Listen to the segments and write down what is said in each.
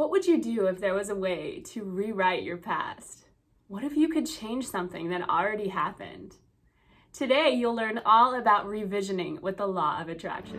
What would you do if there was a way to rewrite your past? What if you could change something that already happened? Today, you'll learn all about revisioning with the law of attraction.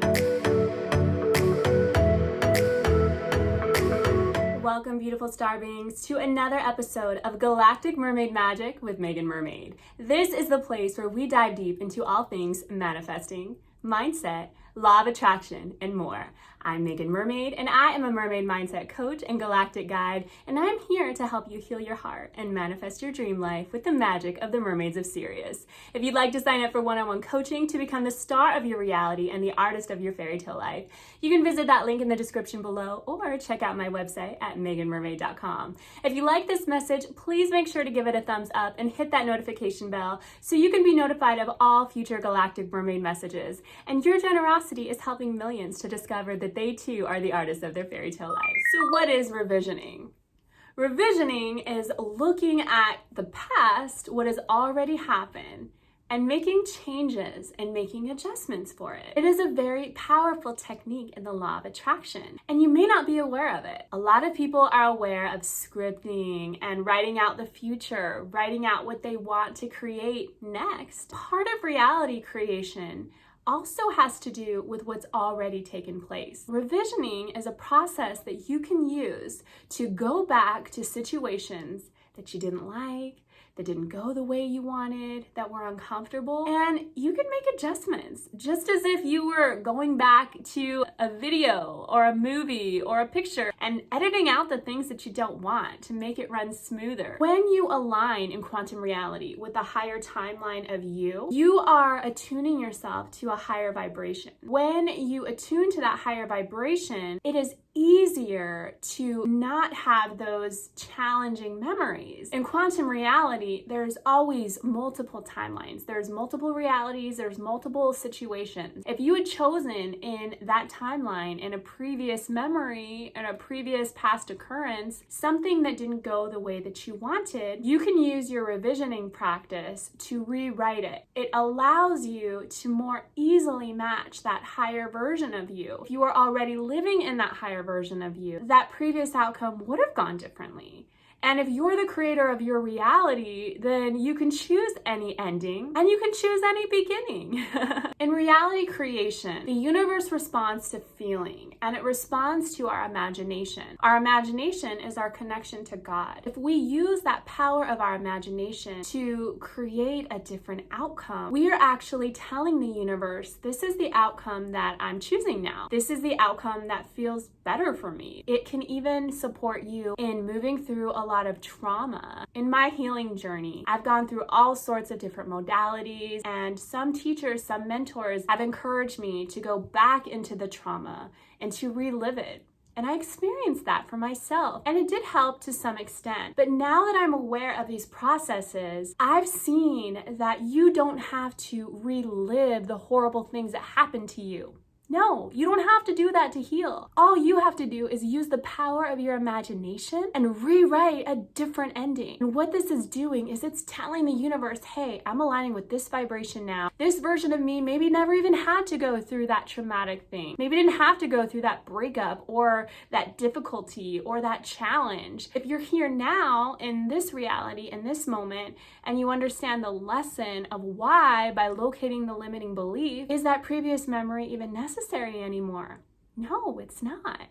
Welcome, beautiful star beings, to another episode of Galactic Mermaid Magic with Meagan Mermaid. This is the place where we dive deep into all things manifesting, mindset, law of attraction, and more. I'm Meagan Mermaid, and I am a mermaid mindset coach and galactic guide, and I'm here to help you heal your heart and manifest your dream life with the magic of the mermaids of Sirius. If you'd like to sign up for one-on-one coaching to become the star of your reality and the artist of your fairy tale life, you can visit that link in the description below or check out my website at meaganmermaid.com. If you like this message, please make sure to give it a thumbs up and hit that notification bell so you can be notified of all future Galactic Mermaid messages. And your generosity is helping millions to discover that they too are the artists of their fairy tale life. So what is revisioning? Revisioning is looking at the past, what has already happened, and making changes and making adjustments for it. It is a very powerful technique in the law of attraction, and you may not be aware of it. A lot of people are aware of scripting and writing out the future, writing out what they want to create next. Part of reality creation also has to do with what's already taken place. Revisioning is a process that you can use to go back to situations that you didn't like, that didn't go the way you wanted, that were uncomfortable, and you can make adjustments, just as if you were going back to a video or a movie or a picture and editing out the things that you don't want to make it run smoother. When you align in quantum reality with a higher timeline of you, you are attuning yourself to a higher vibration. When you attune to that higher vibration, it is easier to not have those challenging memories. In quantum reality, there's always multiple timelines. There's multiple realities, there's multiple situations. If you had chosen in that timeline, in a previous memory, in a previous past occurrence, something that didn't go the way that you wanted, you can use your revisioning practice to rewrite it. It allows you to more easily match that higher version of you. If you are already living in that higher version of you, that previous outcome would have gone differently. And if you're the creator of your reality, then you can choose any ending and you can choose any beginning. In reality creation, the universe responds to feeling and it responds to our imagination. Our imagination is our connection to God. If we use that power of our imagination to create a different outcome, we are actually telling the universe, this is the outcome that I'm choosing now. This is the outcome that feels better for me. It can even support you in moving through a lot of trauma. In my healing journey, I've gone through all sorts of different modalities, and some teachers, some mentors have encouraged me to go back into the trauma and to relive it. And I experienced that for myself, and it did help to some extent. But now that I'm aware of these processes, I've seen that you don't have to relive the horrible things that happened to you. No, you don't have to do that to heal. All you have to do is use the power of your imagination and rewrite a different ending. And what this is doing is it's telling the universe, hey, I'm aligning with this vibration now. This version of me maybe never even had to go through that traumatic thing. Maybe didn't have to go through that breakup or that difficulty or that challenge. If you're here now in this reality, in this moment, and you understand the lesson of why, by locating the limiting belief, is that previous memory even necessary anymore? No, it's not.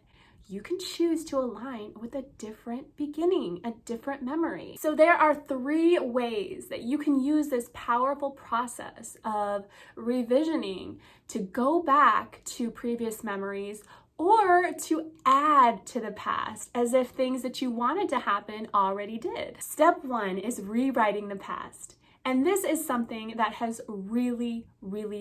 You can choose to align with a different beginning, a different memory. So there are 3 ways that you can use this powerful process of revisioning to go back to previous memories or to add to the past as if things that you wanted to happen already did. Step 1 is rewriting the past. And this is something that has really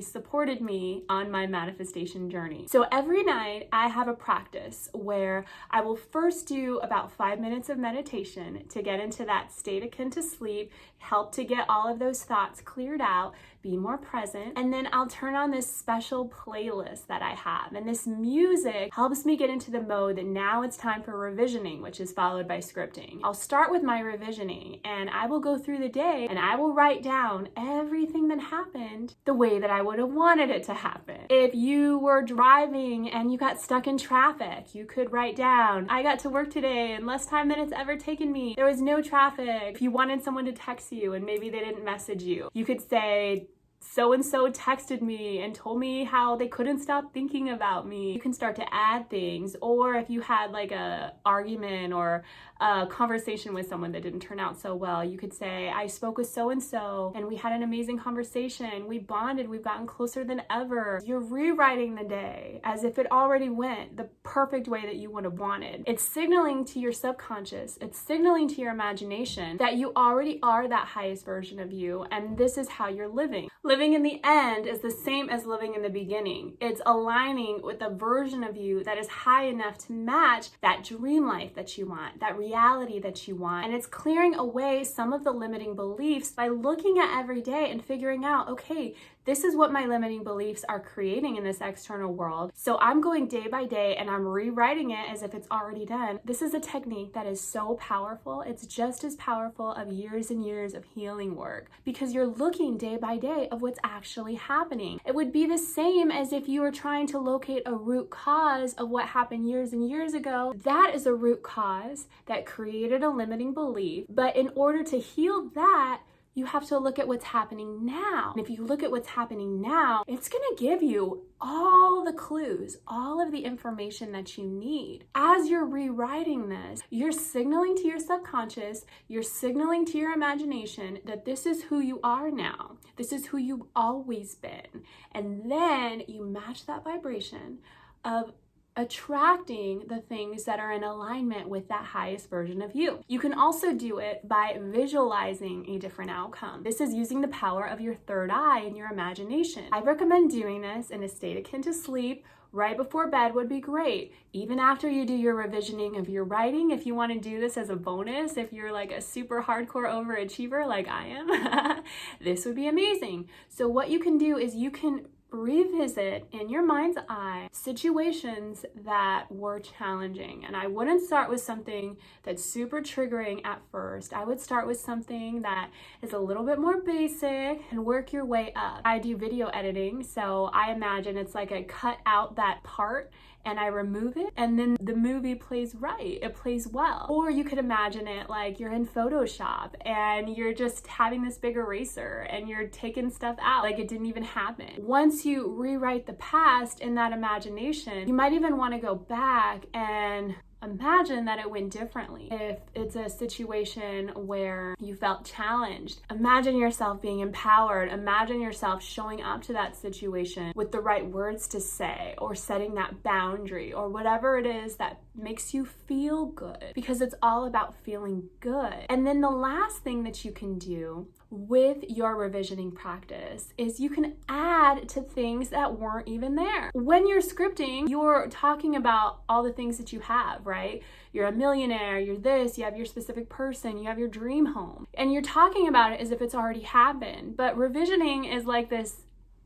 supported me on my manifestation journey. So every night I have a practice where I will first do about 5 minutes of meditation to get into that state akin to sleep, help to get all of those thoughts cleared out, be more present. And then I'll turn on this special playlist that I have. And this music helps me get into the mode that now it's time for revisioning, which is followed by scripting. I'll start with my revisioning and I will go through the day and I will write down everything that happened the way way that I would have wanted it to happen. If you were driving and you got stuck in traffic, you could write down, I got to work today in less time than it's ever taken me. There was no traffic. If you wanted someone to text you and maybe they didn't message you, you could say, so-and-so texted me and told me how they couldn't stop thinking about me. You can start to add things. Or if you had like a argument or a conversation with someone that didn't turn out so well, you could say, I spoke with so-and-so and we had an amazing conversation. We bonded, we've gotten closer than ever. You're rewriting the day as if it already went the perfect way that you would have wanted. It's signaling to your subconscious, it's signaling to your imagination that you already are that highest version of you, and this is how you're living. Living in the end is the same as living in the beginning. It's aligning with a version of you that is high enough to match that dream life that you want, that reality that you want. And it's clearing away some of the limiting beliefs by looking at every day and figuring out, okay, this is what my limiting beliefs are creating in this external world. So I'm going day by day and I'm rewriting it as if it's already done. This is a technique that is so powerful. It's just as powerful of years and years of healing work because you're looking day by day of what's actually happening. It would be the same as if you were trying to locate a root cause of what happened years and years ago. That is a root cause that created a limiting belief. But in order to heal that, you have to look at what's happening now. And if you look at what's happening now, it's going to give you all the clues, all of the information that you need. As you're rewriting this, you're signaling to your subconscious, you're signaling to your imagination that this is who you are now. This is who you've always been. And then you match that vibration of attracting the things that are in alignment with that highest version of you. You can also do it by visualizing a different outcome. This is using the power of your third eye and your imagination. I recommend doing this in a state akin to sleep. Right before bed would be great. Even after you do your revisioning of your writing, if you want to do this as a bonus, if you're like a super hardcore overachiever like I am, this would be amazing. So what you can do is you can revisit in your mind's eye situations that were challenging. And I wouldn't start with something that's super triggering at first. I would start with something that is a little bit more basic and work your way up. I do video editing, so I imagine it's like I cut out that part and I remove it and then the movie plays right, it plays well. Or you could imagine it like you're in Photoshop and you're just having this big eraser and you're taking stuff out like it didn't even happen. Once you rewrite the past in that imagination, you might even want to go back and imagine that it went differently. If it's a situation where you felt challenged, imagine yourself being empowered. Imagine yourself showing up to that situation with the right words to say or setting that boundary or whatever it is that makes you feel good, because it's all about feeling good. And then the last thing that you can do with your revisioning practice is you can add to things that weren't even there. When you're scripting, you're talking about all the things that you have, right? You're a millionaire, you're this, you have your specific person, you have your dream home, and you're talking about it as if it's already happened. But revisioning is like this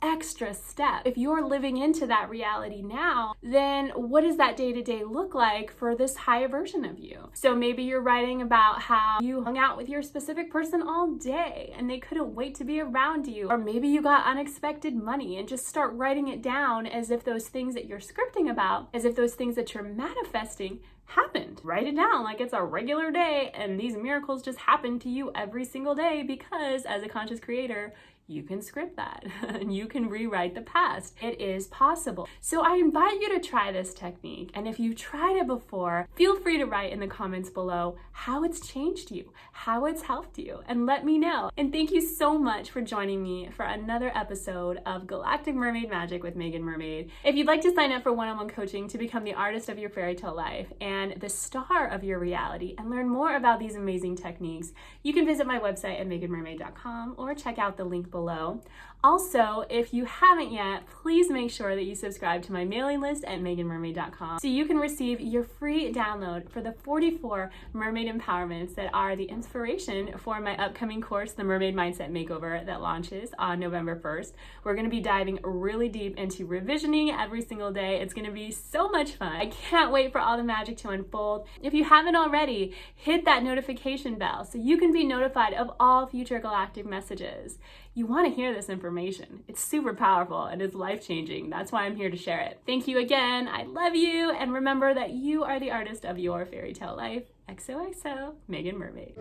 extra step. If you're living into that reality now, then what does that day-to-day look like for this higher version of you? So maybe you're writing about how you hung out with your specific person all day and they couldn't wait to be around you. Or maybe you got unexpected money, and just start writing it down as if those things that you're scripting about, as if those things that you're manifesting happened. Write it down like it's a regular day and these miracles just happen to you every single day, because as a conscious creator, you can script that and you can rewrite the past. It is possible. So I invite you to try this technique. And if you've tried it before, feel free to write in the comments below how it's changed you, how it's helped you, and let me know. And thank you so much for joining me for another episode of Galactic Mermaid Magic with Meagan Mermaid. If you'd like to sign up for one-on-one coaching to become the artist of your fairy tale life and the star of your reality and learn more about these amazing techniques, you can visit my website at meaganmermaid.com or check out the link below. Also, if you haven't yet, please make sure that you subscribe to my mailing list at meaganmermaid.com so you can receive your free download for the 44 mermaid empowerments that are the inspiration for my upcoming course, the Mermaid Mindset Makeover, that launches on November 1st. We're going to be diving really deep into revisioning every single day. It's going to be so much fun. I can't wait for all the magic to unfold. If you haven't already, hit that notification bell so you can be notified of all future galactic messages. You You want to hear this information. It's super powerful and it's life-changing. That's why I'm here to share it. Thank you again. I love you. And remember that you are the artist of your fairy tale life. XOXO, Meagan Mermaid.